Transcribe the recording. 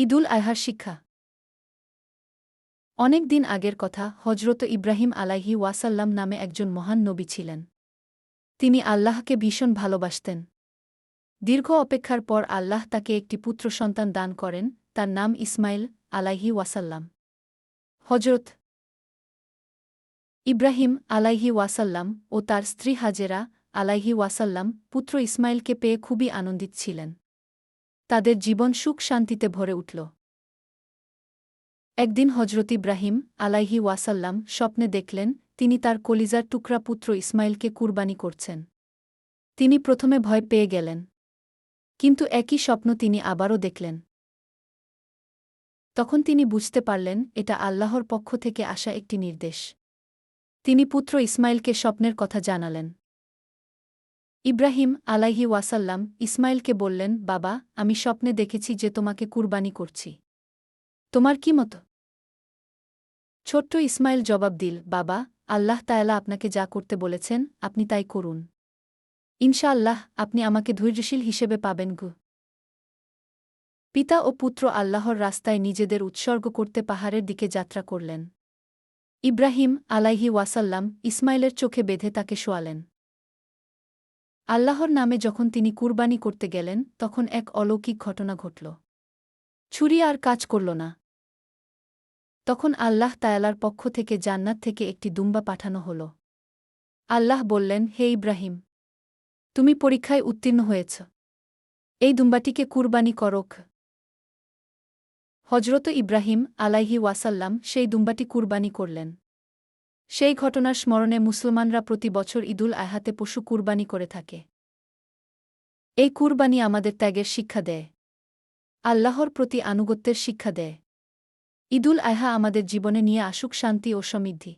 ঈদুল আজহার শিক্ষা। অনেক দিন আগের কথা, হজরত ইব্রাহিম আলাইহি ওয়াসাল্লাম নামে একজন মহান নবী ছিলেন। তিনি আল্লাহকে ভীষণ ভালোবাসতেন। দীর্ঘ অপেক্ষার পর আল্লাহ তাকে একটি পুত্র সন্তান দান করেন, তার নাম ইসমাইল আলাইহি ওয়াসাল্লাম। হজরত ইব্রাহিম আলাইহি ওয়াসাল্লাম ও তার স্ত্রী হাজেরা আলাইহি ওয়াসাল্লাম পুত্র ইসমাইলকে পেয়ে খুবই আনন্দিত ছিলেন। তাদের জীবন সুখ শান্তিতে ভরে উঠল। একদিন হজরত ইব্রাহিম আলাইহি ওয়াসাল্লাম স্বপ্নে দেখলেন, তিনি তার কলিজার টুকরা পুত্র ইসমাইলকে কুরবানি করছেন। তিনি প্রথমে ভয় পেয়ে গেলেন, কিন্তু একই স্বপ্ন তিনি আবারও দেখলেন। তখন তিনি বুঝতে পারলেন, এটা আল্লাহর পক্ষ থেকে আসা একটি নির্দেশ। তিনি পুত্র ইসমাইলকে স্বপ্নের কথা জানালেন। ইব্রাহিম আলাইহি ওয়াসাল্লাম ইসমাইলকে বললেন, বাবা, আমি স্বপ্নে দেখেছি যে তোমাকে কুরবানি করছি। তোমার কি মত? ছোট্ট ইসমাইল জবাব দিল, বাবা, আল্লাহ তায়ালা আপনাকে যা করতে বলেছেন আপনি তাই করুন। ইনশাআল্লাহ আপনি আমাকে ধৈর্যশীল হিসেবে পাবেন গো। পিতা ও পুত্র আল্লাহর রাস্তায় নিজেদের উৎসর্গ করতে পাহাড়ের দিকে যাত্রা করলেন। ইব্রাহিম আলাইহি ওয়াসাল্লাম ইসমাইলের চোখে বেঁধে তাকে শোয়ালেন। আল্লাহর নামে যখন তিনি কুরবানি করতে গেলেন, তখন এক অলৌকিক ঘটনা ঘটল। ছুরি আর কাজ করল না। তখন আল্লাহ তায়ালার পক্ষ থেকে জান্নাত থেকে একটি দুম্বা পাঠানো হল। আল্লাহ বললেন, হে ইব্রাহিম, তুমি পরীক্ষায় উত্তীর্ণ হয়েছ। এই দুম্বাটিকে কুরবানি করোক। হজরত ইব্রাহিম আলাইহি ওয়াসাল্লাম সেই দুম্বাটি কুরবানি করলেন। সেই ঘটনার স্মরণে মুসলমানরা প্রতি বছর ঈদুল আজহাতে পশু কুরবানি করে থাকে। এই কুরবানি আমাদের ত্যাগের শিক্ষা দেয়, আল্লাহর প্রতি আনুগত্যের শিক্ষা দেয়। ঈদুল আজহা আমাদের জীবনে নিয়ে আসুক শান্তি ও সমৃদ্ধি।